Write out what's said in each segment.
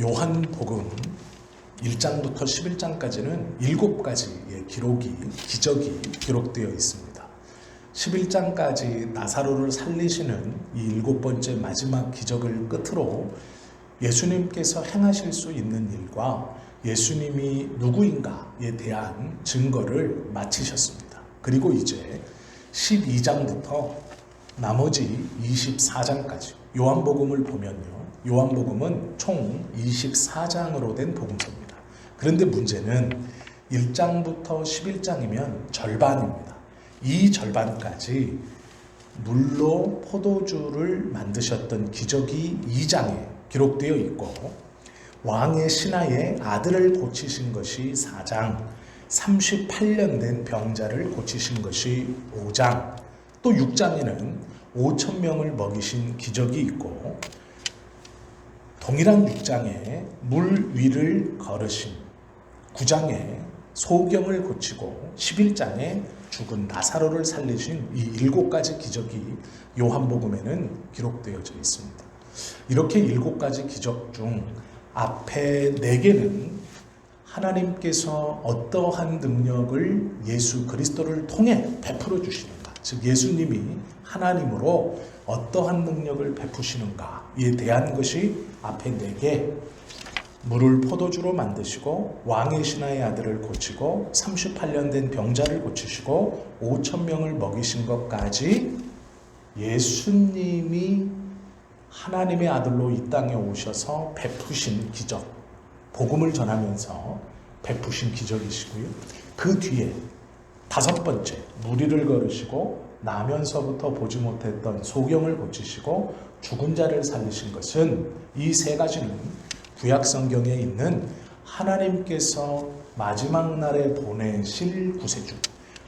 요한복음 1장부터 11장까지는 7가지의 기적이 기록되어 있습니다. 11장까지 나사로를 살리시는 이 7번째 마지막 기적을 끝으로 예수님께서 행하실 수 있는 일과 예수님이 누구인가에 대한 증거를 마치셨습니다. 그리고 이제 12장부터 나머지 24장까지 요한복음을 보면요, 요한복음은 총 24장으로 된 복음서입니다. 그런데 문제는 1장부터 11장이면 절반입니다. 이 절반까지 물로 포도주를 만드셨던 기적이 2장에 기록되어 있고, 왕의 신하의 아들을 고치신 것이 4장, 38년 된 병자를 고치신 것이 5장, 또 6장에는 5,000명을 먹이신 기적이 있고, 동일한 6장에 물 위를 걸으신, 9장에 소경을 고치고 11장에 죽은 나사로를 살리신 이 7가지 기적이 요한복음에는 기록되어져 있습니다. 이렇게 7가지 기적 중 앞에 4개는 하나님께서 어떠한 능력을 예수 그리스도를 통해 베풀어 주시는가, 즉 예수님이 하나님으로 어떠한 능력을 베푸시는가에 대한 것이 앞에 4개, 물을 포도주로 만드시고 왕의 신하의 아들을 고치고 38년 된 병자를 고치시고 5,000명을 먹이신 것까지 예수님이 하나님의 아들로 이 땅에 오셔서 베푸신 기적, 복음을 전하면서 베푸신 기적이시고요. 그 뒤에 5번째, 무리를 걸으시고 나면서부터 보지 못했던 소경을 고치시고 죽은 자를 살리신 것은, 이 3가지는 구약 성경에 있는 하나님께서 마지막 날에 보내실 구세주,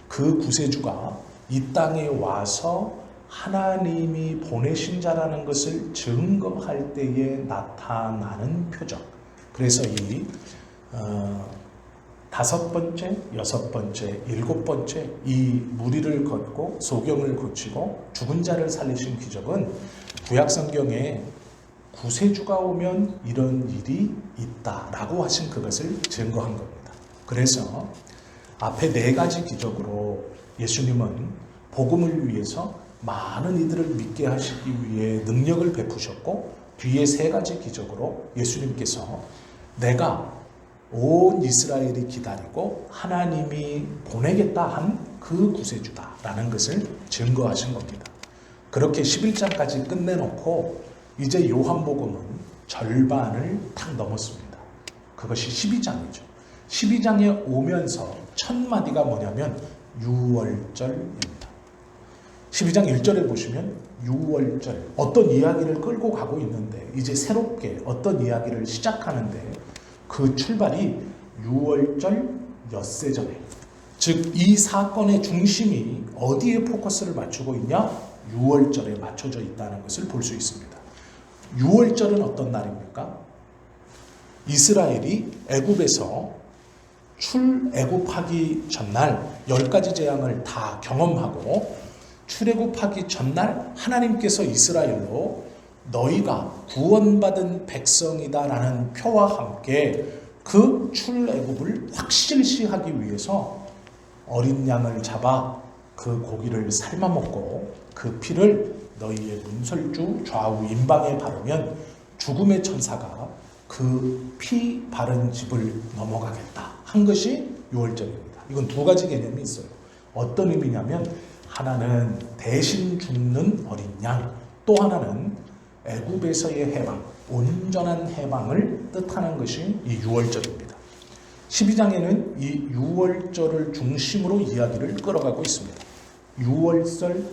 그 구세주가 이 땅에 와서 하나님이 보내신 자라는 것을 증거할 때에 나타나는 표적. 그래서 이 5번째, 6번째, 7번째 이 무리를 걷고 소경을 고치고 죽은 자를 살리신 기적은 구약 성경에 구세주가 오면 이런 일이 있다라고 하신 그것을 증거한 겁니다. 그래서 앞에 4가지 기적으로 예수님은 복음을 위해서 많은 이들을 믿게 하시기 위해 능력을 베푸셨고, 뒤에 3가지 기적으로 예수님께서 내가 온 이스라엘이 기다리고 하나님이 보내겠다 한 그 구세주다라는 것을 증거하신 겁니다. 그렇게 11장까지 끝내놓고 이제 요한복음은 절반을 탁 넘었습니다. 그것이 12장이죠. 12장에 오면서 첫 마디가 뭐냐면 유월절입니다. 12장 1절에 보시면 유월절, 어떤 이야기를 끌고 가고 있는데 이제 새롭게 어떤 이야기를 시작하는데 그 출발이 유월절 엿새전에, 즉 이 사건의 중심이 어디에 포커스를 맞추고 있냐? 유월절에 맞춰져 있다는 것을 볼 수 있습니다. 유월절은 어떤 날입니까? 이스라엘이 애굽에서 출애굽하기 전날 10가지 재앙을 다 경험하고, 출애굽하기 전날 하나님께서 이스라엘로 너희가 구원받은 백성이다라는 표와 함께 그 출애굽을 확실시하기 위해서 어린 양을 잡아 그 고기를 삶아 먹고 그 피를 너희의 문설주 좌우 임방에 바르면 죽음의 천사가 그 피 바른 집을 넘어가겠다 한 것이 유월절입니다. 이건 2가지 개념이 있어요. 어떤 의미냐면 하나는 대신 죽는 어린 양, 또 하나는 애굽에서의 해방, 온전한 해방을 뜻하는 것이 이 유월절입니다. 12장에는 이 유월절을 중심으로 이야기를 끌어가고 있습니다. 유월절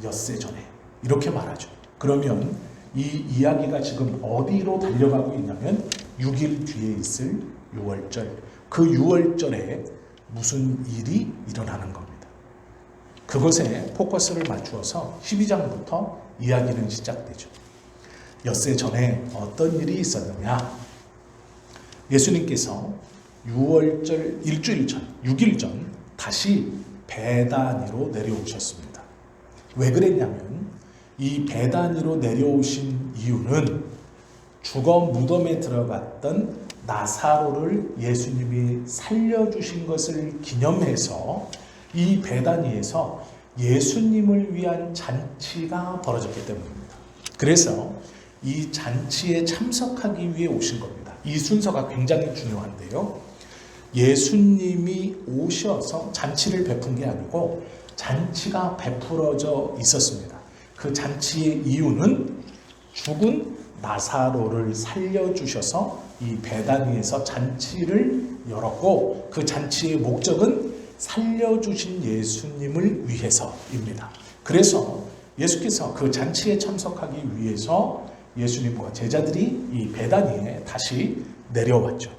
엿새전에 이렇게 말하죠. 그러면 이 이야기가 지금 어디로 달려가고 있냐면 6일 뒤에 있을 유월절, 그 유월절에 무슨 일이 일어나는 겁니다. 그것에 포커스를 맞추어서 12장부터 이야기는 시작되죠. 엿새 전에 어떤 일이 있었느냐? 예수님께서 유월절 일주일 전, 6일 전 다시 베다니로 내려오셨습니다. 왜 그랬냐면 이 베다니로 내려오신 이유는 죽어 무덤에 들어갔던 나사로를 예수님이 살려주신 것을 기념해서 이 베다니에서 예수님을 위한 잔치가 벌어졌기 때문입니다. 그래서 이 잔치에 참석하기 위해 오신 겁니다. 이 순서가 굉장히 중요한데요. 예수님이 오셔서 잔치를 베푼 게 아니고 잔치가 베풀어져 있었습니다. 그 잔치의 이유는 죽은 나사로를 살려주셔서 이 베다니에서 잔치를 열었고, 그 잔치의 목적은 살려주신 예수님을 위해서입니다. 그래서 예수께서 그 잔치에 참석하기 위해서 예수님과 제자들이 이 베다니에 다시 내려왔죠.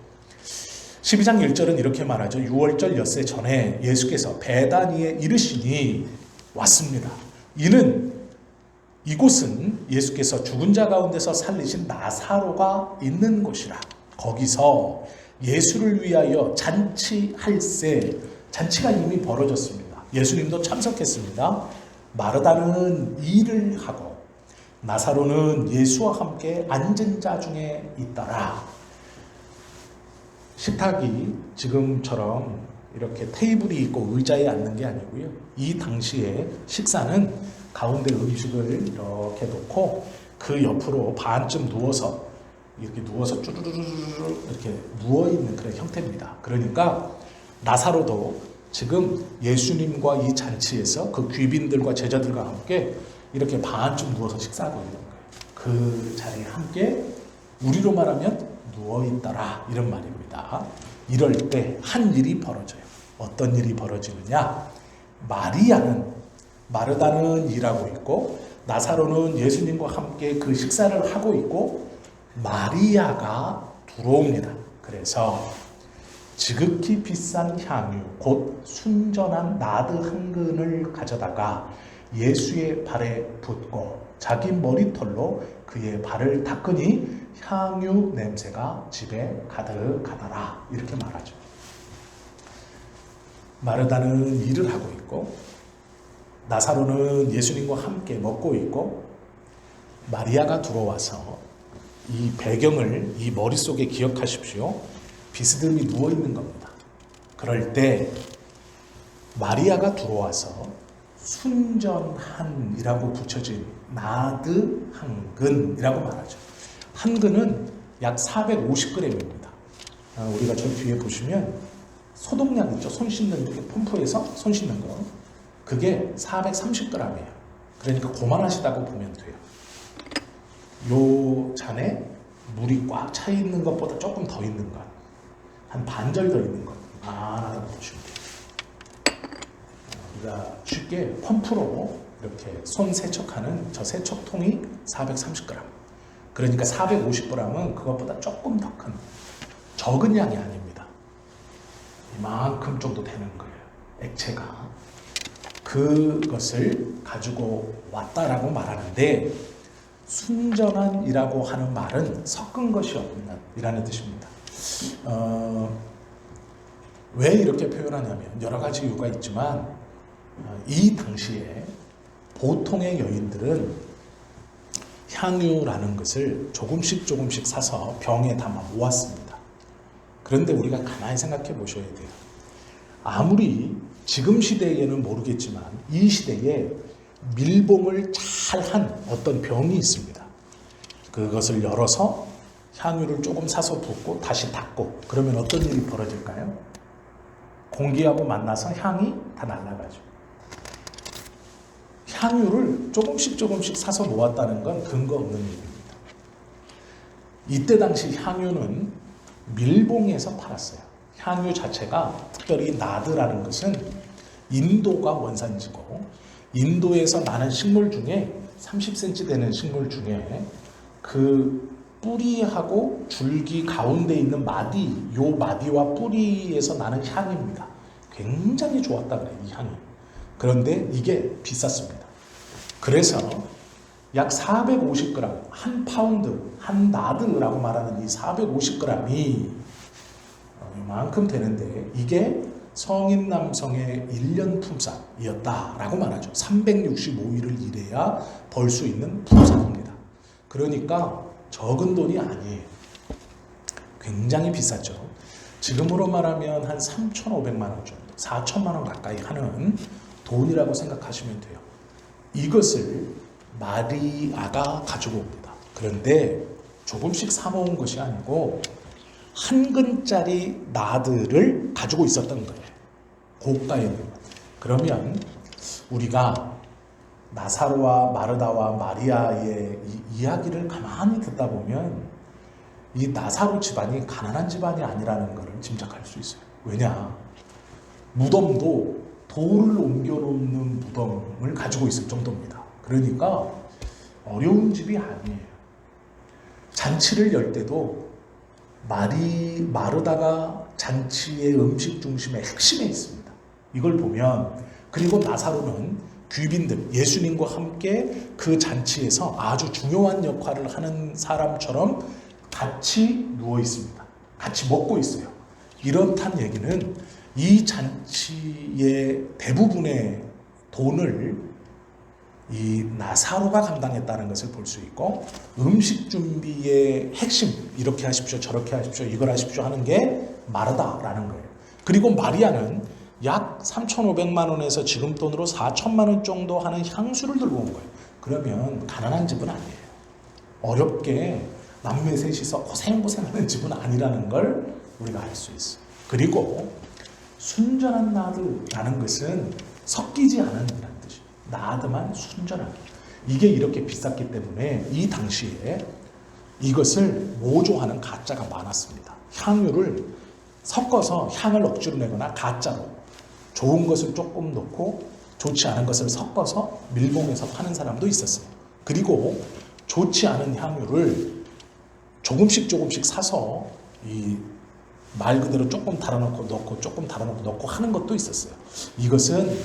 12장 1절은 이렇게 말하죠. 6월절 엿새 전에 예수께서 베다니에 이르시니 왔습니다. 이곳은 예수께서 죽은 자 가운데서 살리신 나사로가 있는 곳이라. 거기서 예수를 위하여 잔치할세, 잔치가 이미 벌어졌습니다. 예수님도 참석했습니다. 마르다는 일을 하고 나사로는 예수와 함께 앉은 자 중에 있더라. 식탁이 지금처럼 이렇게 테이블이 있고 의자에 앉는 게 아니고요. 이 당시에 식사는 가운데 음식을 이렇게 놓고 그 옆으로 반쯤 누워서 이렇게 누워서 쭈르르르 이렇게 누워있는 그런 형태입니다. 그러니까 나사로도 지금 예수님과 이 잔치에서 그 귀빈들과 제자들과 함께 이렇게 반쯤 누워서 식사하고 있는 거예요. 그 자리에 함께 우리로 말하면 누워있더라 이런 말입니다. 이럴 때 한 일이 벌어져요. 어떤 일이 벌어지느냐? 마르다는 일하고 있고 나사로는 예수님과 함께 그 식사를 하고 있고 마리아가 들어옵니다. 그래서 지극히 비싼 향유 곧 순전한 나드 한 근을 가져다가 예수의 발에 붓고 자기 머리털로 그의 발을 닦으니 향유 냄새가 집에 가득하더라 이렇게 말하죠. 마르다는 일을 하고 있고 나사로는 예수님과 함께 먹고 있고 마리아가 들어와서 이 배경을 이 머릿속에 기억하십시오. 비스듬히 누워있는 겁니다. 그럴 때 마리아가 들어와서 순전한이라고 붙여진 나드 한 근이라고 말하죠. 한 근은 약 450g입니다. 우리가 저 뒤에 보시면 소독약 있죠. 손 씻는 이렇게 펌프에서 손 씻는 거. 그게 430g이에요. 그러니까 고만하시다고 보면 돼요. 요 잔에 물이 꽉 차 있는 것보다 조금 더 있는 것. 한 반절 더 있는 것. 많아다고 보시면 돼요. 우리가 쉽게 펌프로 이렇게 손 세척하는 저 세척통이 430g. 그러니까 450g은 그것보다 조금 더 큰 적은 양이 아닙니다. 이만큼 정도 되는 거예요. 액체가. 그것을 가지고 왔다라고 말하는데 순전한이라고 하는 말은 섞은 것이 없는 이라는 뜻입니다. 왜 이렇게 표현하냐면 여러 가지 이유가 있지만 이 당시에 보통의 여인들은 향유라는 것을 조금씩 사서 병에 담아 모았습니다. 그런데 우리가 가만히 생각해 보셔야 돼요. 아무리 지금 시대에는 모르겠지만 이 시대에 밀봉을 잘한 어떤 병이 있습니다. 그것을 열어서 향유를 조금 사서 붓고 다시 닫고 그러면 어떤 일이 벌어질까요? 공기하고 만나서 향이 다 날아가죠. 향유를 조금씩 사서 모았다는 건 근거 없는 일입니다. 이때 당시 향유는 밀봉해서 팔았어요. 향유 자체가 특별히 나드라는 것은 인도가 원산지고 인도에서 나는 식물 중에 30cm 되는 식물 중에 그 뿌리하고 줄기 가운데 있는 마디, 요 마디와 뿌리에서 나는 향입니다. 굉장히 좋았다 그래요, 이 향이. 그런데 이게 비쌌습니다. 그래서 약 450g, 한 파운드, 한 나드라고 말하는 이 450g이 이만큼 되는데 이게 성인 남성의 1년 품삯이었다라고 말하죠. 365일을 일해야 벌 수 있는 품삯입니다. 그러니까 적은 돈이 아니에요. 굉장히 비쌌죠. 지금으로 말하면 한 3,500만 원 정도, 4천만 원 가까이 하는 돈이라고 생각하시면 돼요. 이것을 마리아가 가지고 옵니다. 그런데 조금씩 사모은 것이 아니고 한 근짜리 나들을 가지고 있었던 거예요. 고가의 물. 그러면 우리가 나사로와 마르다와 마리아의 이야기를 가만히 듣다 보면 이 나사로 집안이 가난한 집안이 아니라는 것을 짐작할 수 있어요. 왜냐? 무덤도 돌을 옮겨놓는 무덤을 가지고 있을 정도입니다. 그러니까 어려운 집이 아니에요. 잔치를 열 때도 마르다가 잔치의 음식 중심의 핵심에 있습니다. 이걸 보면, 그리고 나사로는 귀빈들, 예수님과 함께 그 잔치에서 아주 중요한 역할을 하는 사람처럼 같이 누워 있습니다. 같이 먹고 있어요. 이렇단 얘기는 이 잔치의 대부분의 돈을 이 나사로가 감당했다는 것을 볼 수 있고, 음식 준비의 핵심, 이렇게 하십시오, 저렇게 하십시오, 이걸 하십시오 하는 게 마르다라는 거예요. 그리고 마리아는 약 3,500만 원에서 지금 돈으로 4천만 원 정도 하는 향수를 들고 온 거예요. 그러면 가난한 집은 아니에요. 어렵게 남매 셋이서 고생하는 집은 아니라는 걸 우리가 알 수 있어요. 그리고 순전한 나드라는 것은 섞이지 않은 이라는 뜻이에요. 나드만 순전하게. 이게 이렇게 비쌌기 때문에 이 당시에 이것을 모조하는 가짜가 많았습니다. 향유를 섞어서 향을 억지로 내거나 가짜로 좋은 것을 조금 넣고 좋지 않은 것을 섞어서 밀봉해서 파는 사람도 있었어요. 그리고 좋지 않은 향유를 조금씩 사서 이 말 그대로 조금 달아놓고 넣고 조금 달아놓고 넣고 하는 것도 있었어요. 이것은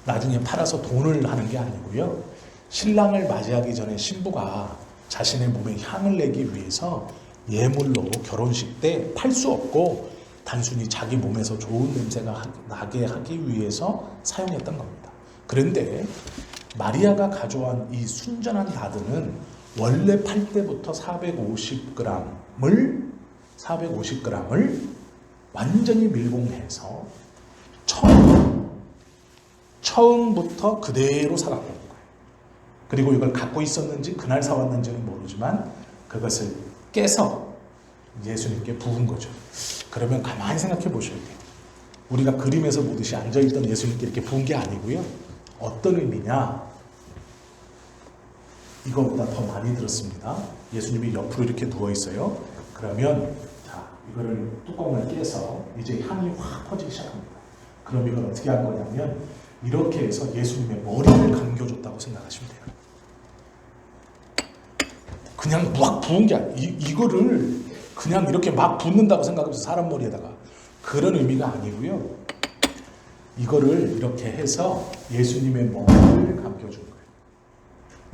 나중에 팔아서 돈을 하는 게 아니고요. 신랑을 맞이하기 전에 신부가 자신의 몸에 향을 내기 위해서 예물로 결혼식 때 팔 수 없고 단순히 자기 몸에서 좋은 냄새가 나게 하기 위해서 사용했던 겁니다. 그런데 마리아가 가져온 이 순전한 나드는 원래 팔 때부터 450g을 완전히 밀봉해서 처음부터 그대로 사갖고 온 거예요. 그리고 이걸 갖고 있었는지 그날 사왔는지는 모르지만 그것을 깨서 예수님께 부은 거죠. 그러면 가만히 생각해 보셔야 돼요. 우리가 그림에서 보듯이 앉아있던 예수님께 이렇게 부은 게 아니고요. 어떤 의미냐? 이거보다 더 많이 들었습니다. 예수님이 옆으로 이렇게 누워있어요. 그러면 자, 이거를 뚜껑을 깨서 이제 향이 확 퍼지기 시작합니다. 그럼 이걸 어떻게 한 거냐면 이렇게 해서 예수님의 머리를 감겨줬다고 생각하시면 돼요. 그냥 막 부은 게 아니에요. 이거를 그냥 이렇게 막 붓는다고 생각하면서 사람 머리에다가, 그런 의미가 아니고요. 이거를 이렇게 해서 예수님의 머리를 감겨준 거예요.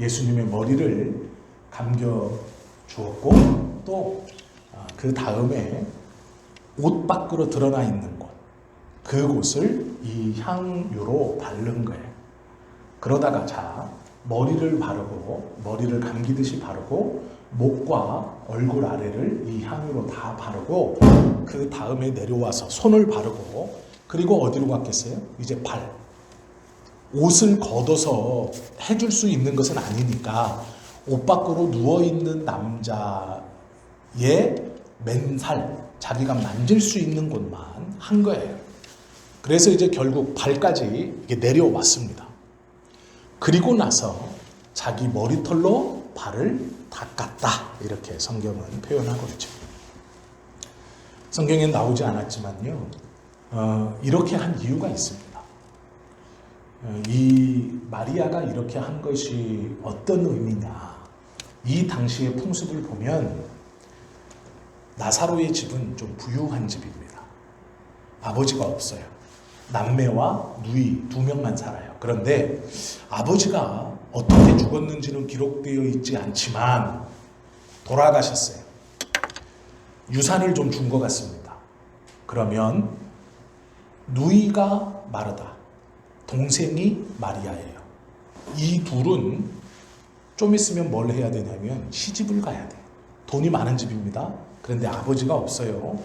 예수님의 머리를 감겨주었고 또 그 다음에 옷 밖으로 드러나 있는 곳, 그곳을 이 향유로 바른 거예요. 그러다가 자, 머리를 감기듯이 바르고 목과 얼굴 아래를 이 향유로 다 바르고 그 다음에 내려와서 손을 바르고, 그리고 어디로 갔겠어요? 이제 발. 옷을 걷어서 해줄 수 있는 것은 아니니까 옷 밖으로 누워있는 남자의 맨살, 자기가 만질 수 있는 곳만 한 거예요. 그래서 이제 결국 발까지 이게 내려왔습니다. 그리고 나서 자기 머리털로 발을 닦았다, 이렇게 성경은 표현하고 있죠. 성경에 나오지 않았지만요, 이렇게 한 이유가 있습니다. 이 마리아가 이렇게 한 것이 어떤 의미냐? 이 당시의 풍습을 보면 나사로의 집은 좀 부유한 집입니다. 아버지가 없어요. 남매와 누이 2명만 살아요. 그런데 아버지가 어떻게 죽었는지는 기록되어 있지 않지만 돌아가셨어요. 유산을 좀 준 것 같습니다. 그러면 누이가 마르다, 동생이 마리아예요. 이 둘은 좀 있으면 뭘 해야 되냐면 시집을 가야 돼. 돈이 많은 집입니다. 그런데 아버지가 없어요.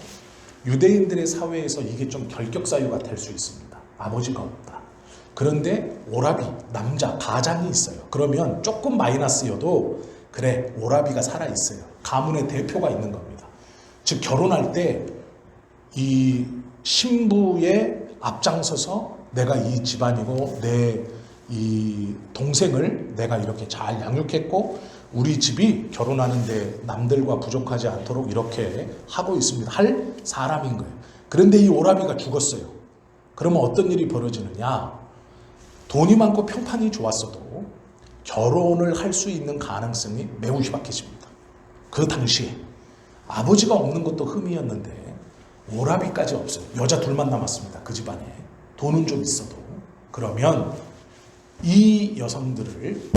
유대인들의 사회에서 이게 좀 결격사유가 될 수 있습니다. 아버지가 없다. 그런데 오라비, 남자, 가장이 있어요. 그러면 조금 마이너스여도 그래, 오라비가 살아있어요. 가문의 대표가 있는 겁니다. 즉 결혼할 때 이 신부의 앞장서서 내가 이 집안이고 내 이 동생을 내가 이렇게 잘 양육했고 우리 집이 결혼하는데 남들과 부족하지 않도록 이렇게 하고 있습니다. 할 사람인 거예요. 그런데 이 오라비가 죽었어요. 그러면 어떤 일이 벌어지느냐? 돈이 많고 평판이 좋았어도 결혼을 할 수 있는 가능성이 매우 희박해집니다. 그 당시에 아버지가 없는 것도 흠이었는데 오라비까지 없어요. 여자 둘만 남았습니다. 그 집안에. 돈은 좀 있어도. 그러면 이 여성들을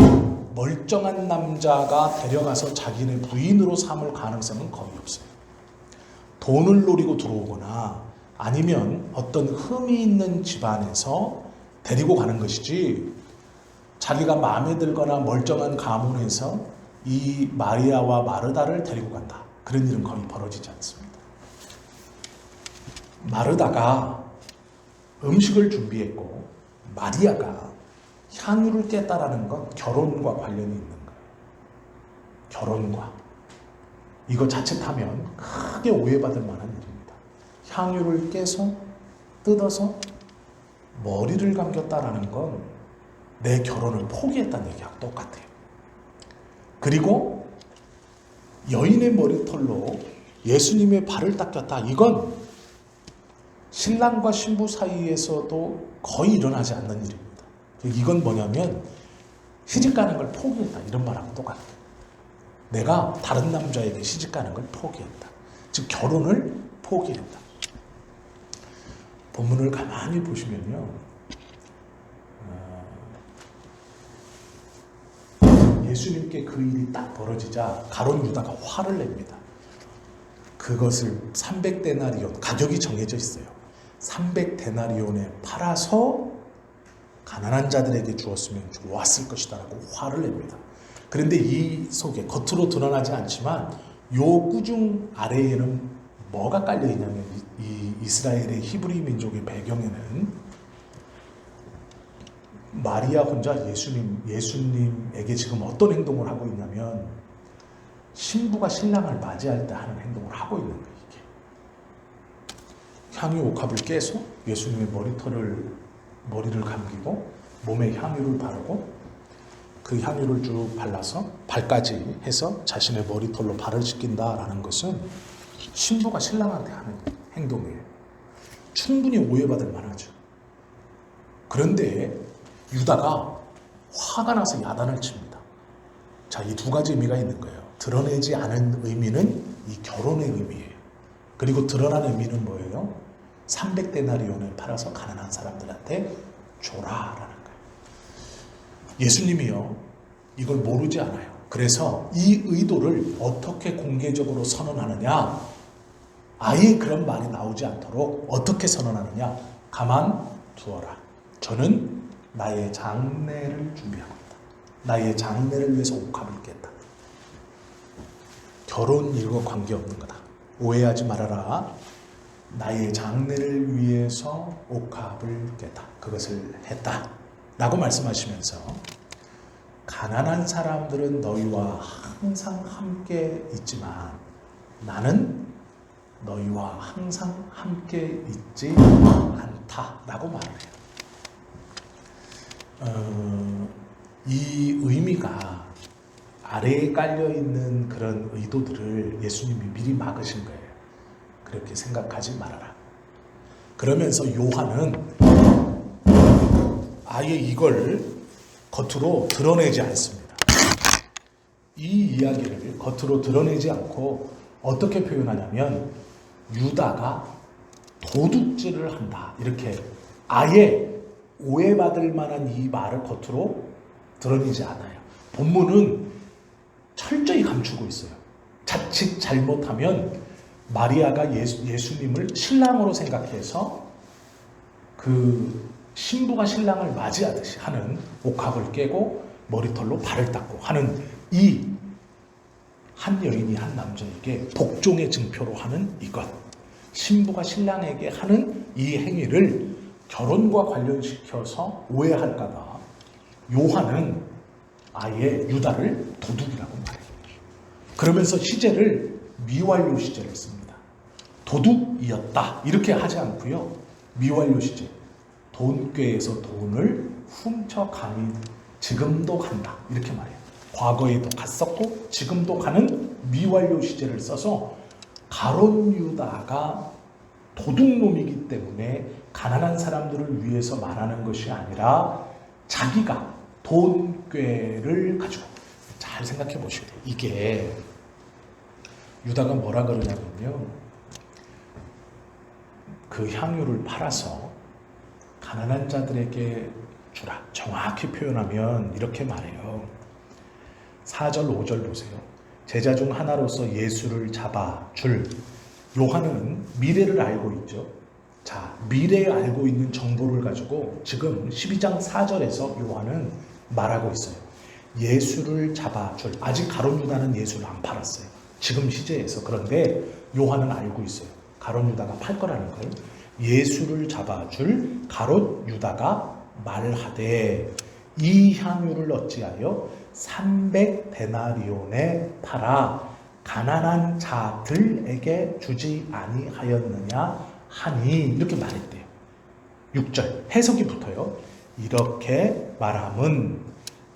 멀쩡한 남자가 데려가서 자기네 부인으로 삼을 가능성은 거의 없어요. 돈을 노리고 들어오거나 아니면 어떤 흠이 있는 집안에서 데리고 가는 것이지 자기가 마음에 들거나 멀쩡한 가문에서 이 마리아와 마르다를 데리고 간다. 그런 일은 거의 벌어지지 않습니다. 마르다가 음식을 준비했고 마리아가 향유를 깼다라는 건 결혼과 관련이 있는 거예요. 결혼과. 이거 자칫하면 크게 오해받을 만한 일입니다. 향유를 깨서 뜯어서 머리를 감겼다라는 건 내 결혼을 포기했다는 얘기하고 똑같아요. 그리고 여인의 머리털로 예수님의 발을 닦였다. 이건 신랑과 신부 사이에서도 거의 일어나지 않는 일입니다. 이건 뭐냐면 시집가는 걸 포기했다. 이런 말하고 똑같아요. 내가 다른 남자에게 시집가는 걸 포기했다. 즉 결혼을 포기했다. 본문을 가만히 보시면요. 예수님께 그 일이 딱 벌어지자 가룟 유다가 화를 냅니다. 그것을 300데나리온, 가격이 정해져 있어요. 300데나리온에 팔아서 가난한 자들에게 주었으면 좋았을 것이다 라고 화를 냅니다. 그런데 이 속에 겉으로 드러나지 않지만 요 꾸중 아래에는 뭐가 깔려 있냐면 이 이스라엘의 히브리 민족의 배경에는 마리아 혼자 예수님에게 지금 어떤 행동을 하고 있냐면 신부가 신랑을 맞이할 때 하는 행동을 하고 있는 거예요. 이게. 향유 옥합을 깨서 예수님의 머리를 감기고 몸에 향유를 바르고 그 향유를 쭉 발라서 발까지 해서 자신의 머리털로 발을 씻긴다라는 것은 신부가 신랑한테 하는 행동이에요. 충분히 오해받을 만하죠. 그런데 유다가 화가 나서 야단을 칩니다. 자, 이 두 가지 의미가 있는 거예요. 드러내지 않은 의미는 이 결혼의 의미예요. 그리고 드러난 의미는 뭐예요? 300데나리온을 팔아서 가난한 사람들한테 줘라라는 거예요. 예수님이요, 이걸 모르지 않아요. 그래서 이 의도를 어떻게 공개적으로 선언하느냐? 아예 그런 말이 나오지 않도록 어떻게 선언하느냐? 가만 두어라. 저는 나의 장례를 준비하고 있다. 나의 장례를 위해서 옥합을 깼다. 결혼 일과 관계없는 거다. 오해하지 말아라. 나의 장례를 위해서 옥합을 깼다. 그것을 했다. 라고 말씀하시면서 가난한 사람들은 너희와 항상 함께 있지만 나는 너희와 항상 함께 있지 않다. 라고 말을 해요. 이 의미가 아래에 깔려있는 그런 의도들을 예수님이 미리 막으신 거예요. 그렇게 생각하지 말아라. 그러면서 요한은 아예 이걸 겉으로 드러내지 않습니다. 이 이야기를 겉으로 드러내지 않고 어떻게 표현하냐면 유다가 도둑질을 한다. 이렇게 아예 오해받을 만한 이 말을 겉으로 드러내지 않아요. 본문은 철저히 감추고 있어요. 자칫 잘못하면 마리아가 예수님을 신랑으로 생각해서 그 신부가 신랑을 맞이하듯이 하는 옥합을 깨고 머리털로 발을 닦고 하는 이 한 여인이 한 남자에게 복종의 증표로 하는 이것, 신부가 신랑에게 하는 이 행위를 결혼과 관련시켜서 오해할까봐 요한은 아예 유다를 도둑이라고 말해요. 그러면서 시제를 미완료 시제를 씁니다. 도둑이었다 이렇게 하지 않고요. 미완료 시제, 돈꾀에서 돈을 훔쳐가니 지금도 간다 이렇게 말해요. 과거에도 갔었고 지금도 가는 미완료 시제를 써서 가룟 유다가 도둑놈이기 때문에 가난한 사람들을 위해서 말하는 것이 아니라 자기가 돈꾀를 가지고, 잘 생각해 보셔야 돼요. 이게 유다가 뭐라 그러냐면요, 그 향유를 팔아서 가난한 자들에게 주라. 정확히 표현하면 이렇게 말해요. 4절 5절 보세요. 제자 중 하나로서 예수를 잡아 줄. 요한은 미래를 알고 있죠. 자, 미래에 알고 있는 정보를 가지고 지금 12장 4절에서 요한은 말하고 있어요. 예수를 잡아 줄. 아직 가룟 유다는 예수를 안 팔았어요. 지금 시제에서. 그런데 요한은 알고 있어요. 가룟 유다가 팔 거라는 걸. 예수를 잡아 줄 가롯 유다가 말하되 이 향유를 어찌하여 300데나리온에 팔아 가난한 자들에게 주지 아니하였느냐 하니 이렇게 말했대요. 6절 해석이 붙어요. 이렇게 말함은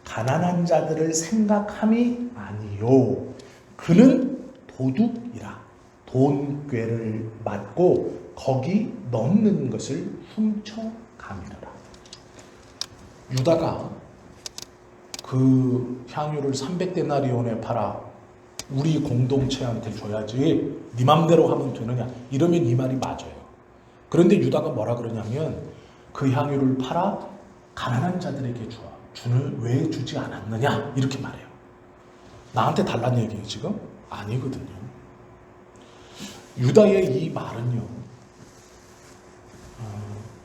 가난한 자들을 생각함이 아니요 그는 도둑이라 돈꾀를 맞고 거기 넣는 것을 훔쳐가미라. 유다가 그 향유를 300데나리온에 팔아 우리 공동체한테 줘야지 네 맘대로 하면 되느냐, 이러면 이 말이 맞아요. 그런데 유다가 뭐라 그러냐면 그 향유를 팔아 가난한 자들에게 주는 왜 주지 않았느냐 이렇게 말해요. 나한테 달라는 얘기예요 지금? 아니거든요. 유다의 이 말은요,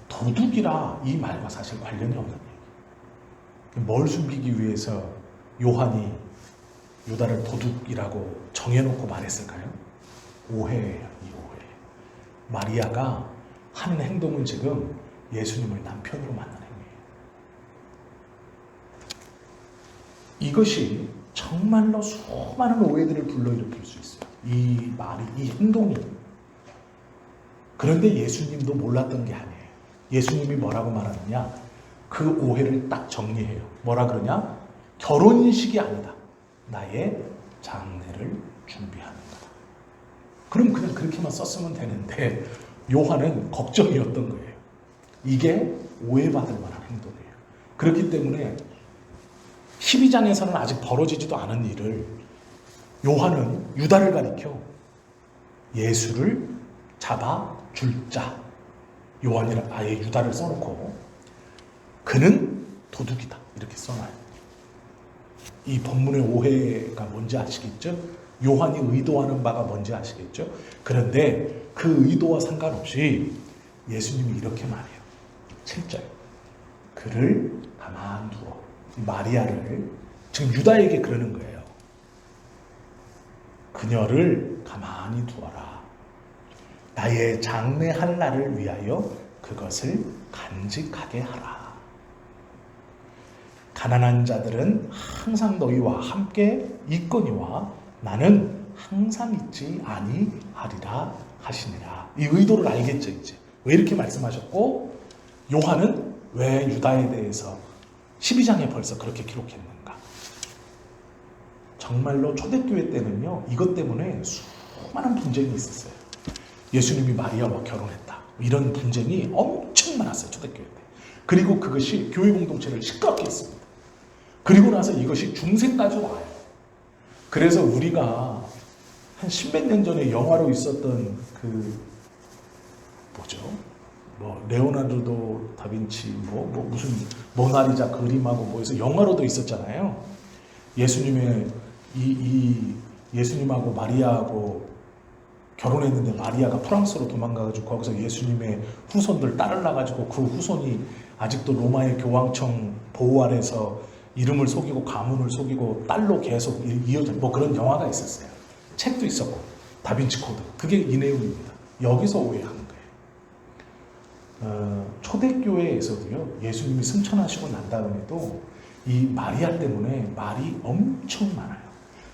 도둑이라 이 말과 사실 관련이 없는 얘기예요. 뭘 숨기기 위해서 요한이 유다를 도둑이라고 정해놓고 말했을까요? 오해예요. 이 오해. 마리아가 하는 행동은 지금 예수님을 남편으로 만나는 행위예요. 이것이 정말로 수많은 오해들을 불러일으킬 수 있어요. 이 말이, 이 행동이. 그런데 예수님도 몰랐던 게 아니에요. 예수님이 뭐라고 말하느냐? 그 오해를 딱 정리해요. 뭐라 그러냐? 결혼식이 아니다. 나의 장례를 준비하는 거다. 그럼 그냥 그렇게만 썼으면 되는데 요한은 걱정이었던 거예요. 이게 오해받을 만한 행동이에요. 그렇기 때문에 12장에서는 아직 벌어지지도 않은 일을 요한은 유다를 가리켜 예수를 잡아 줄 자, 요한이라 아예 유다를 써놓고 그는 도둑이다 이렇게 써놔요. 이 본문의 오해가 뭔지 아시겠죠? 요한이 의도하는 바가 뭔지 아시겠죠? 그런데 그 의도와 상관없이 예수님이 이렇게 말해요. 7절 그를 가만두어. 마리아를 지금 유다에게 그러는 거예요. 그녀를 가만히 두어라. 나의 장례할 날을 위하여 그것을 간직하게 하라. 가난한 자들은 항상 너희와 함께 있거니와 나는 항상 있지 아니하리라 하시니라. 이 의도를 알겠죠 이제. 왜 이렇게 말씀하셨고 요한은 왜 유다에 대해서 12장에 벌써 그렇게 기록했는가. 정말로 초대교회 때는요 이것 때문에 수많은 분쟁이 있었어요. 예수님이 마리아와 결혼했다 이런 분쟁이 엄청 많았어요 초대교회 때. 그리고 그것이 교회 공동체를 시끄럽게 했습니다. 그리고 나서 이것이 중세까지 와요. 그래서 우리가 한 10몇 년 전에 영화로 있었던 그 뭐죠? 뭐 레오나르도 다빈치 무슨 모나리자 그림하고 뭐 해서 영화로도 있었잖아요. 예수님의 이 예수님하고 마리아하고 결혼했는데 마리아가 프랑스로 도망가가지고 거기서 예수님의 후손들 따르려 가지고 그 후손이 아직도 로마의 교황청 보호 아래서 이름을 속이고 가문을 속이고 딸로 계속 이어져 뭐 그런 영화가 있었어요. 책도 있었고 다빈치 코드 그게 이 내용입니다. 여기서 오해하는 거예요. 초대교회에서도요 예수님이 승천하시고 난 다음에도 이 마리아 때문에 말이 엄청 많아요.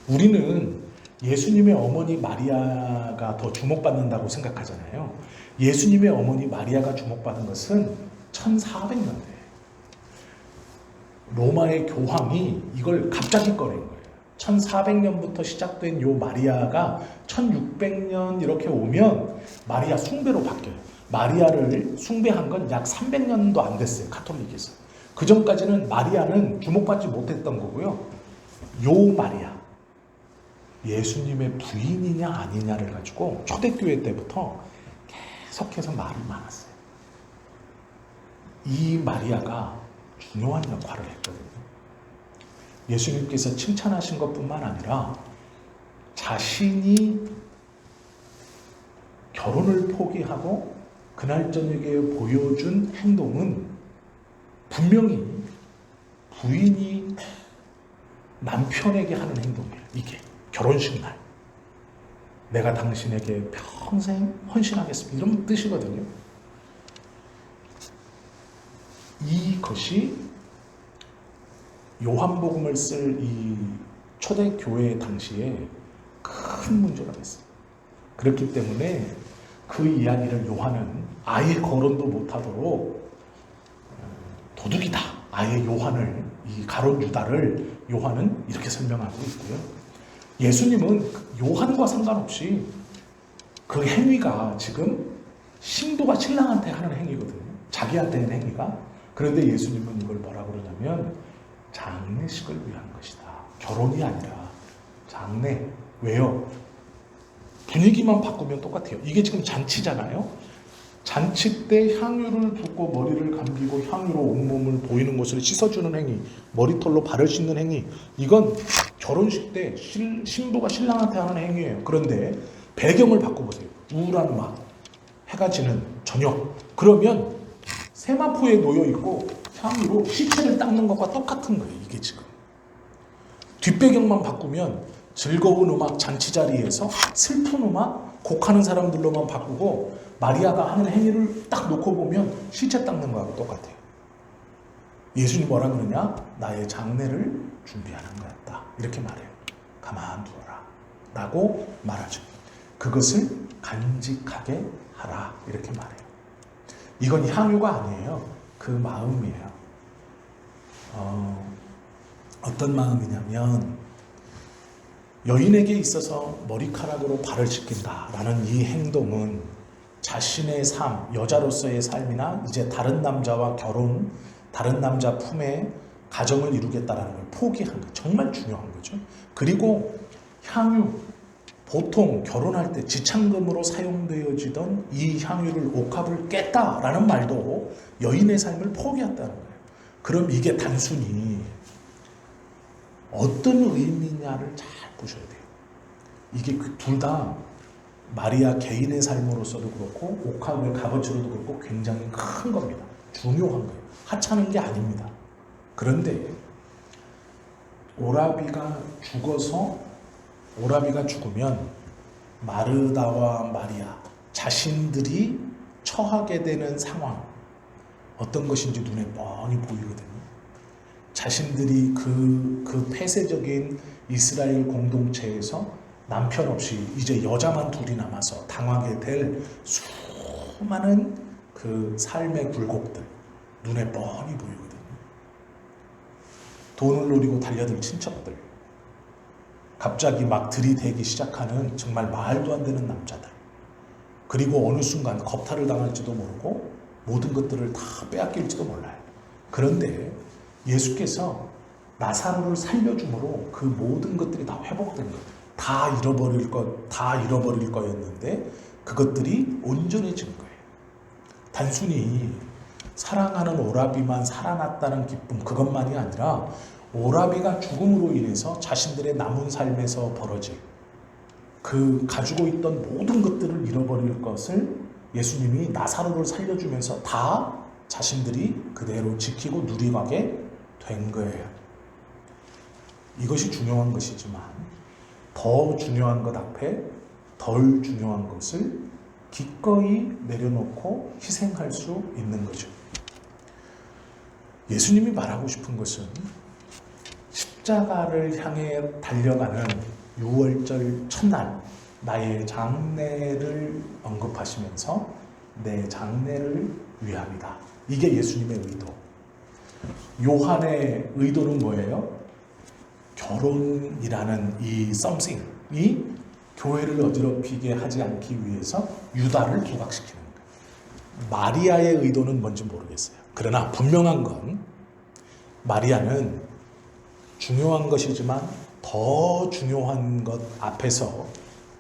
우리는 예수님의 어머니 마리아가 더 주목받는다고 생각하잖아요. 예수님의 어머니 마리아가 주목받은 것은 1400년대 로마의 교황이 이걸 갑자기 꺼낸 거예요. 1400년부터 시작된 요 마리아가 1600년 이렇게 오면 마리아 숭배로 바뀌어요. 마리아를 숭배한 건 약 300년도 안 됐어요. 가톨릭에서. 그 전까지는 마리아는 주목받지 못했던 거고요. 요 마리아 예수님의 부인이냐 아니냐를 가지고 초대교회 때부터 계속해서 말이 많았어요. 이 마리아가 중요한 역할을 했거든요. 예수님께서 칭찬하신 것뿐만 아니라 자신이 결혼을 포기하고 그날 저녁에 보여준 행동은 분명히 부인이 남편에게 하는 행동이에요. 이게 결혼식 날 내가 당신에게 평생 헌신하겠습니다. 이런 뜻이거든요. 이것이 요한복음을 쓸 이 초대교회 당시에 큰 문제가 됐어요. 그렇기 때문에 그 이야기를 요한은 아예 거론도 못하도록 도둑이다. 아예 요한을 이 가룟 유다를 요한은 이렇게 설명하고 있고요. 예수님은 요한과 상관없이 그 행위가 지금 신부가 신랑한테 하는 행위거든요. 자기한테 하는 행위가. 그런데 예수님은 이걸 뭐라 그러냐면 장례식을 위한 것이다. 결혼이 아니라 장례. 왜요? 분위기만 바꾸면 똑같아요. 이게 지금 잔치잖아요. 잔치 때 향유를 붓고 머리를 감기고 향유로 온몸을 보이는 곳을 씻어주는 행위, 머리털로 발을 씻는 행위, 이건 결혼식 때 신부가 신랑한테 하는 행위예요. 그런데 배경을 바꿔보세요. 우울한 음악, 해가 지는 저녁. 그러면 세마포에 놓여있고 향유로 시체를 닦는 것과 똑같은 거예요. 이게 지금. 뒷배경만 바꾸면 즐거운 음악 잔치 자리에서 슬픈 음악 곡하는 사람들로만 바꾸고 마리아가 하는 행위를 딱 놓고 보면 시체 닦는 거하고 똑같아요. 예수님 뭐라 그러냐? 나의 장례를 준비하는 거였다. 이렇게 말해요. 가만두어라 라고 말하죠. 그것을 간직하게 하라 이렇게 말해요. 이건 향유가 아니에요. 그 마음이에요. 어떤 마음이냐면 여인에게 있어서 머리카락으로 발을 씻긴다라는 이 행동은 자신의 삶, 여자로서의 삶이나 이제 다른 남자와 결혼, 다른 남자 품에 가정을 이루겠다라는 걸 포기한 거예요. 정말 중요한 거죠. 그리고 향유, 보통 결혼할 때 지창금으로 사용되어지던 이 향유를 옥합을 깼다라는 말도 여인의 삶을 포기했다는 거예요. 그럼 이게 단순히 어떤 의미냐를 잘 보셔야 돼요. 이게 둘 다 마리아 개인의 삶으로서도 그렇고 옥합의 값어치로도 그렇고 굉장히 큰 겁니다. 중요한 거예요. 하찮은 게 아닙니다. 그런데 오라비가 죽으면 마르다와 마리아 자신들이 처하게 되는 상황 어떤 것인지 눈에 뻔히 보이거든요. 자신들이 그 폐쇄적인 이스라엘 공동체에서 남편 없이 이제 여자만 둘이 남아서 당하게 될 수많은 그 삶의 굴곡들 눈에 뻔히 보이거든요. 돈을 노리고 달려들 친척들, 갑자기 막 들이대기 시작하는 정말 말도 안 되는 남자들, 그리고 어느 순간 겁탈을 당할지도 모르고 모든 것들을 다 빼앗길지도 몰라요. 그런데 예수께서 나사로를 살려줌으로 그 모든 것들이 다 회복된 거예요. 다 잃어버릴 거였는데 그것들이 온전해진 거예요. 단순히 사랑하는 오라비만 살아났다는 기쁨 그것만이 아니라 오라비가 죽음으로 인해서 자신들의 남은 삶에서 벌어질 그 가지고 있던 모든 것들을 잃어버릴 것을 예수님이 나사로를 살려주면서 다 자신들이 그대로 지키고 누리가게 된 거예요. 이것이 중요한 것이지만 더 중요한 것 앞에 덜 중요한 것을 기꺼이 내려놓고 희생할 수 있는 거죠. 예수님이 말하고 싶은 것은 십자가를 향해 달려가는 6월절 첫날 나의 장례를 언급하시면서 내 장례를 위함이다. 이게 예수님의 의도. 요한의 의도는 뭐예요? 결혼이라는 이 something이 교회를 어지럽히게 하지 않기 위해서 유다를 부각시키는 거예요. 마리아의 의도는 뭔지 모르겠어요. 그러나 분명한 건 마리아는 중요한 것이지만 더 중요한 것 앞에서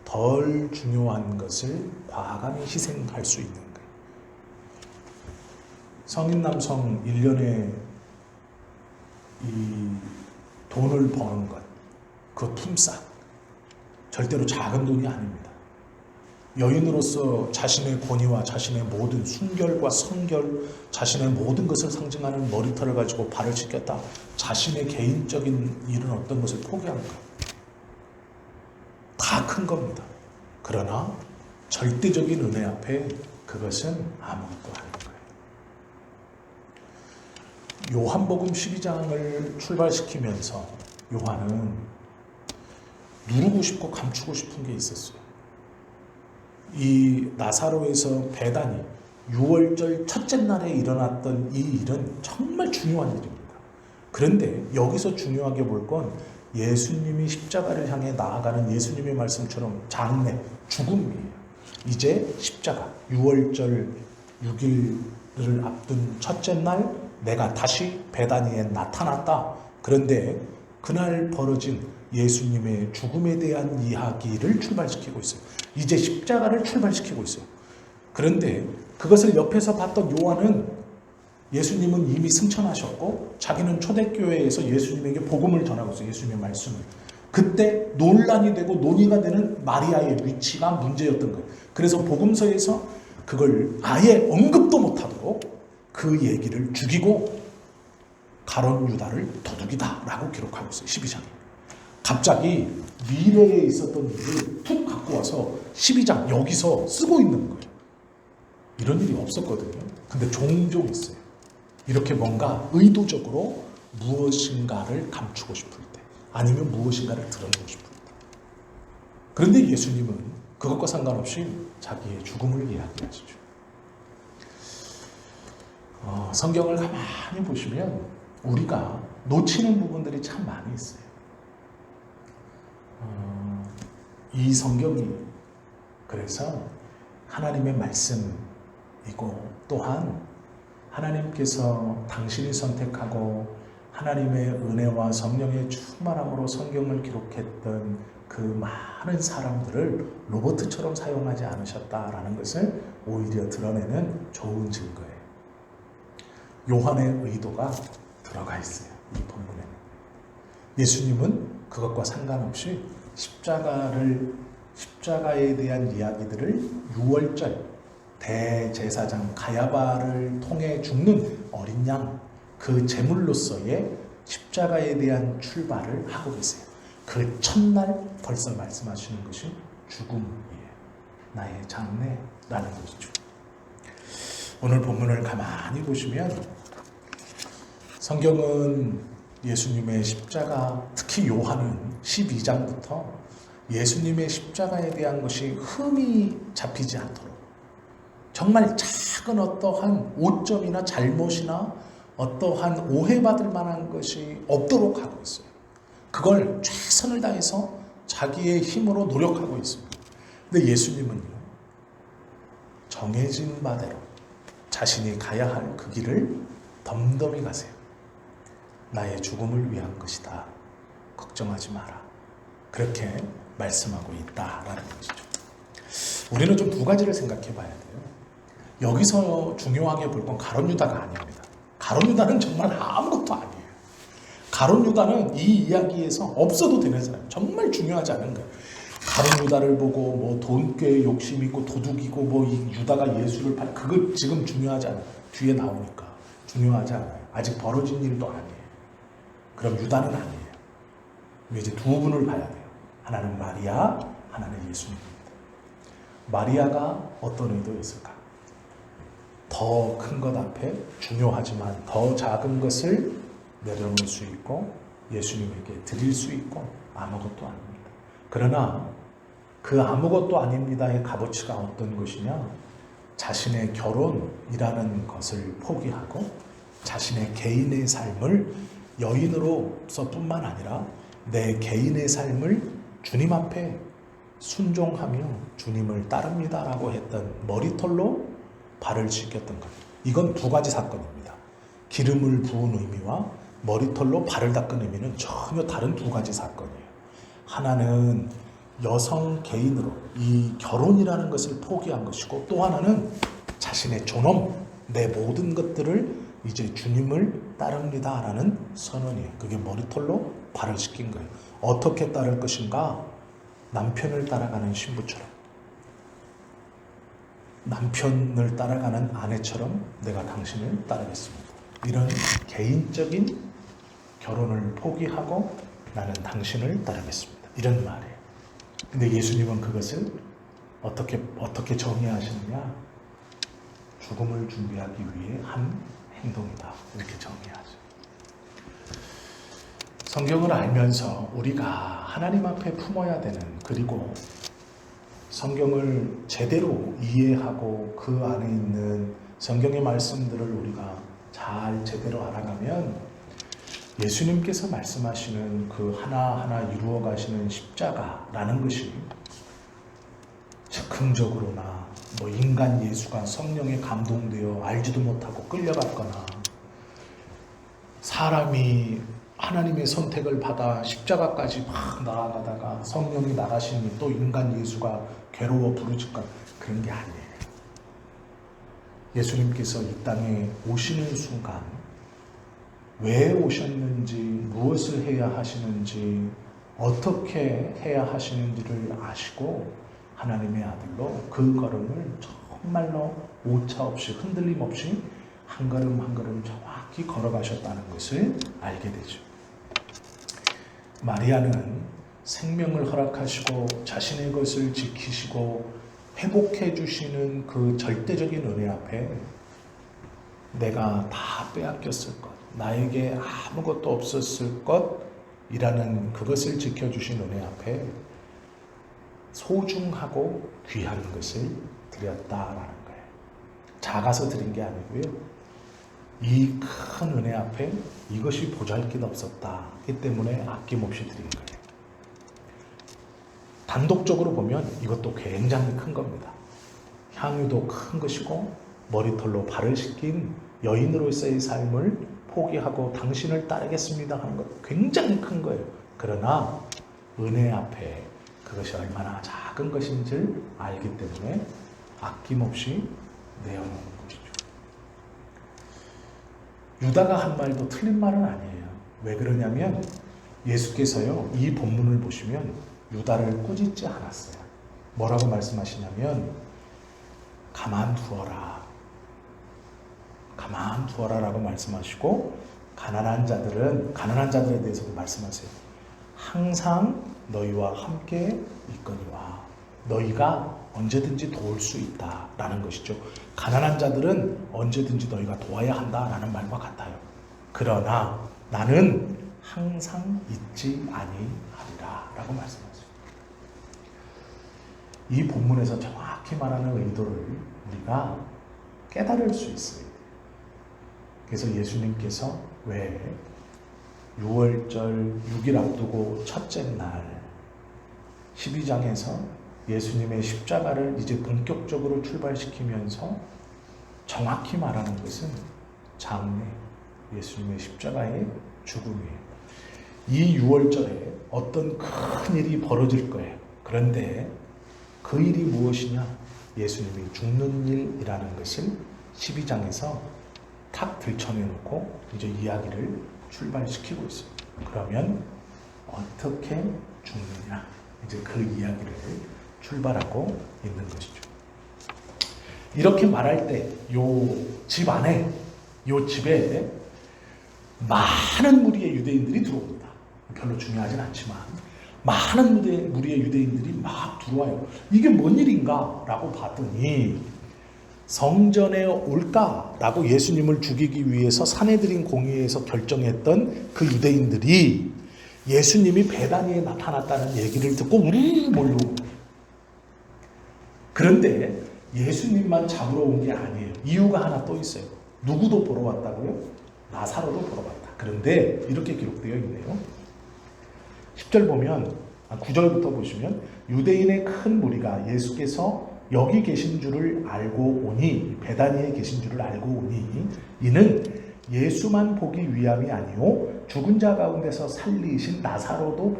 덜 중요한 것을 과감히 희생할 수 있는 거예요. 성인 남성 1년에 이 돈을 버는 것, 그 품삯, 절대로 작은 돈이 아닙니다. 여인으로서 자신의 권위와 자신의 모든 순결과 성결, 자신의 모든 것을 상징하는 머리털을 가지고 발을 씻겼다. 자신의 개인적인 이런 어떤 것을 포기한 것. 다 큰 겁니다. 그러나 절대적인 은혜 앞에 그것은 아무것도 아닌 거예요. 요한복음 12장을 출발시키면서 요한은 누르고 싶고 감추고 싶은 게 있었어요. 이 나사로에서 배단이 6월절 첫째 날에 일어났던 이 일은 정말 중요한 일입니다. 그런데 여기서 중요하게 볼 건 예수님이 십자가를 향해 나아가는 예수님의 말씀처럼 장례, 죽음이에요. 이제 십자가, 6월절 6일을 앞둔 첫째 날 내가 다시 베다니에 나타났다. 그런데 그날 벌어진 예수님의 죽음에 대한 이야기를 출발시키고 있어요. 이제 십자가를 출발시키고 있어요. 그런데 그것을 옆에서 봤던 요한은 예수님은 이미 승천하셨고 자기는 초대교회에서 예수님에게 복음을 전하고 있어요. 예수님의 말씀을. 그때 논란이 되고 논의가 되는 마리아의 위치가 문제였던 거예요. 그래서 복음서에서 그걸 아예 언급도 못하도록 그 얘기를 죽이고 가룟 유다를 도둑이다 라고 기록하고 있어요. 12장에. 갑자기 미래에 있었던 일을 툭 갖고 와서 12장 여기서 쓰고 있는 거예요. 이런 일이 없었거든요. 근데 종종 있어요. 이렇게 뭔가 의도적으로 무엇인가를 감추고 싶을 때 아니면 무엇인가를 드러내고 싶을 때. 그런데 예수님은 그것과 상관없이 자기의 죽음을 이야기하시죠. 성경을 가만히 보시면 우리가 놓치는 부분들이 참 많이 있어요. 이 성경이 그래서 하나님의 말씀이고 또한 하나님께서 당신이 선택하고 하나님의 은혜와 성령의 충만함으로 성경을 기록했던 그 많은 사람들을 로봇처럼 사용하지 않으셨다라는 것을 오히려 드러내는 좋은 증거예요. 요한의 의도가 들어가 있어요. 이 본문에는. 예수님은 그것과 상관없이 십자가에 대한 이야기들을 6월절 대제사장 가야바를 통해 죽는 어린 양, 그 제물로서의 십자가에 대한 출발을 하고 계세요. 그 첫날 벌써 말씀하시는 것이 죽음이에요. 나의 장례라는 것이죠. 오늘 본문을 가만히 보시면 성경은 예수님의 십자가, 특히 요한은 12장부터 예수님의 십자가에 대한 것이 흠이 잡히지 않도록 정말 작은 어떠한 오점이나 잘못이나 어떠한 오해받을 만한 것이 없도록 하고 있어요. 그걸 최선을 다해서 자기의 힘으로 노력하고 있습니다. 근데 예수님은요, 정해진 바대로 자신이 가야 할 그 길을 덤덤히 가세요. 나의 죽음을 위한 것이다. 걱정하지 마라. 그렇게 말씀하고 있다라는 것이죠. 우리는 좀 두 가지를 생각해 봐야 돼요. 여기서 중요하게 볼 건 가룟 유다가 아닙니다. 가룟 유다는 정말 아무것도 아니에요. 가룟 유다는 이 이야기에서 없어도 되는 사람, 정말 중요하지 않은 거예요. 가룟 유다를 보고 뭐 돈꾀 욕심 있고 도둑이고 뭐 이 유다가 예수를 그거 지금 중요하지 않아요. 뒤에 나오니까 중요하지 않아요. 아직 벌어진 일도 아니에요. 그럼 유다는 아니에요. 이제 두 분을 봐야 돼요. 하나는 마리아, 하나는 예수님입니다. 마리아가 어떤 의도였을까? 더 큰 것 앞에 중요하지만 더 작은 것을 내려놓을 수 있고 예수님에게 드릴 수 있고 아무것도 아닙니다. 그러나 그 아무것도 아닙니다의 값어치가 어떤 것이냐? 자신의 결혼이라는 것을 포기하고 자신의 개인의 삶을 여인으로서뿐만 아니라 내 개인의 삶을 주님 앞에 순종하며 주님을 따릅니다라고 했던 머리털로 발을 씻겼던 겁니다. 이건 두 가지 사건입니다. 기름을 부은 의미와 머리털로 발을 닦은 의미는 전혀 다른 두 가지 사건이에요. 하나는 여성 개인으로 이 결혼이라는 것을 포기한 것이고 또 하나는 자신의 존엄, 내 모든 것들을 이제 주님을 따릅니다라는 선언이에요. 그게 머리털로 발을 씻긴 거예요. 어떻게 따를 것인가? 남편을 따라가는 신부처럼, 남편을 따라가는 아내처럼 내가 당신을 따르겠습니다. 이런 개인적인 결혼을 포기하고 나는 당신을 따르겠습니다. 이런 말이에요. 근데 예수님은 그것을 어떻게 정의하시느냐? 죽음을 준비하기 위해 한 행동이다. 이렇게 정의하죠. 성경을 알면서 우리가 하나님 앞에 품어야 되는, 그리고 성경을 제대로 이해하고 그 안에 있는 성경의 말씀들을 우리가 잘 제대로 알아가면 예수님께서 말씀하시는 그 하나하나 이루어 가시는 십자가라는 것이 즉흥적으로나 인간 예수가 성령에 감동되어 알지도 못하고 끌려갔거나 사람이 하나님의 선택을 받아 십자가까지 막 나아가다가 성령이 나가시니 또 인간 예수가 괴로워 부르짖거나 그런 게 아니에요. 예수님께서 이 땅에 오시는 순간 왜 오셨는지, 무엇을 해야 하시는지, 어떻게 해야 하시는지를 아시고 하나님의 아들로 그 걸음을 정말로 오차 없이 흔들림 없이 한 걸음 한 걸음 정확히 걸어가셨다는 것을 알게 되죠. 마리아는 생명을 허락하시고 자신의 것을 지키시고 회복해 주시는 그 절대적인 은혜 앞에 내가 다 빼앗겼을 것, 나에게 아무것도 없었을 것이라는 그것을 지켜주신 은혜 앞에 소중하고 귀한 것을 드렸다라는 거예요. 작아서 드린 게 아니고요. 이 큰 은혜 앞에 이것이 보잘것 없었다. 이 때문에 아낌없이 드린 거예요. 단독적으로 보면 이것도 굉장히 큰 겁니다. 향유도 큰 것이고 머리털로 발을 씻긴 여인으로서의 삶을 포기하고 당신을 따르겠습니다 하는 것 굉장히 큰 거예요. 그러나 은혜 앞에 그것이 얼마나 작은 것인지를 알기 때문에 아낌없이 내어놓는 것이죠. 유다가 한 말도 틀린 말은 아니에요. 왜 그러냐면 예수께서요, 이 본문을 보시면 유다를 꾸짖지 않았어요. 뭐라고 말씀하시냐면 가만두어라 라고 말씀하시고 가난한 자들에 대해서도 말씀하세요. 항상 너희와 함께 있거니와 너희가 언제든지 도울 수 있다라는 것이죠. 가난한 자들은 언제든지 너희가 도와야 한다라는 말과 같아요. 그러나 나는 항상 있지 아니하리라 라고 말씀하세요. 이 본문에서 정확히 말하는 의도를 우리가 깨달을 수 있어요. 그래서 예수님께서 왜 6월절 6일 앞두고 첫째 날 12장에서 예수님의 십자가를 이제 본격적으로 출발시키면서 정확히 말하는 것은 장래 예수님의 십자가의 죽음이에요. 이 6월절에 어떤 큰 일이 벌어질 거예요. 그런데 그 일이 무엇이냐? 예수님이 죽는 일이라는 것을 12장에서 탁 들춰내놓고 이제 이야기를 출발시키고 있어요. 그러면 어떻게 죽느냐? 이제 그 이야기를 출발하고 있는 것이죠. 이렇게 말할 때 요 집 안에, 요 집에 많은 무리의 유대인들이 들어옵니다. 별로 중요하진 않지만 많은 무리의 유대인들이 막 들어와요. 이게 뭔 일인가? 라고 봤더니 성전에 올까라고 예수님을 죽이기 위해서 산헤드린 공의회에서 결정했던 그 유대인들이 예수님이 베다니에 나타났다는 얘기를 듣고 우르르 몰려오고, 그런데 예수님만 잡으러 온 게 아니에요. 이유가 하나 또 있어요. 누구도 보러 왔다고요? 나사로도 보러 왔다. 그런데 이렇게 기록되어 있네요. 10절 보면, 9절부터 보시면 유대인의 큰 무리가 예수께서 여기 계신 줄을 알고 오니, 베다니에 계신 줄을 알고 오니 이는 예수만 보기 위함이 아니요 죽은 자 가운데서 살리신 나사로도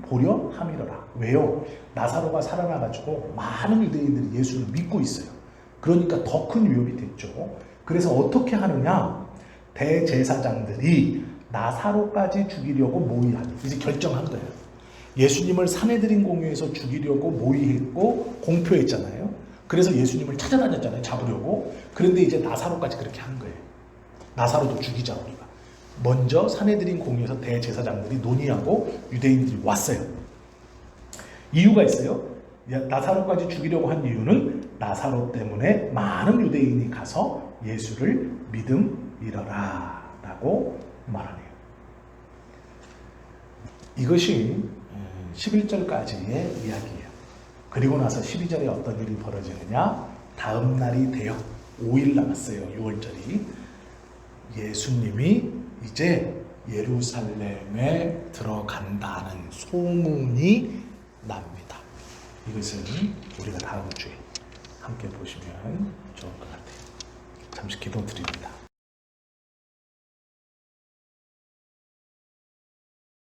보려 함이로라. 왜요? 나사로가 살아나가지고 많은 유대인들이 예수를 믿고 있어요. 그러니까 더 큰 위협이 됐죠. 그래서 어떻게 하느냐? 대제사장들이 나사로까지 죽이려고 모의하니, 이제 결정한 거예요. 예수님을 산헤드린 공회에서 죽이려고 모의했고 공표했잖아요. 그래서 예수님을 찾아다녔잖아요. 잡으려고. 그런데 이제 나사로까지 그렇게 한 거예요. 나사로도 죽이자 우리가. 먼저 산헤드린 공회에서 대제사장들이 논의하고 유대인들이 왔어요. 이유가 있어요. 나사로까지 죽이려고 한 이유는 나사로 때문에 많은 유대인이 가서 예수를 믿음이러라 라고 말하네요. 이것이 11절까지의 이야기예요. 그리고 나서 12절에 어떤 일이 벌어지느냐? 다음 날이 되어 5일 남았어요. 6월절이. 예수님이 이제 예루살렘에 들어간다는 소문이 납니다. 이것은 우리가 다음 주에 함께 보시면 좋을 것 같아요. 잠시 기도 드립니다.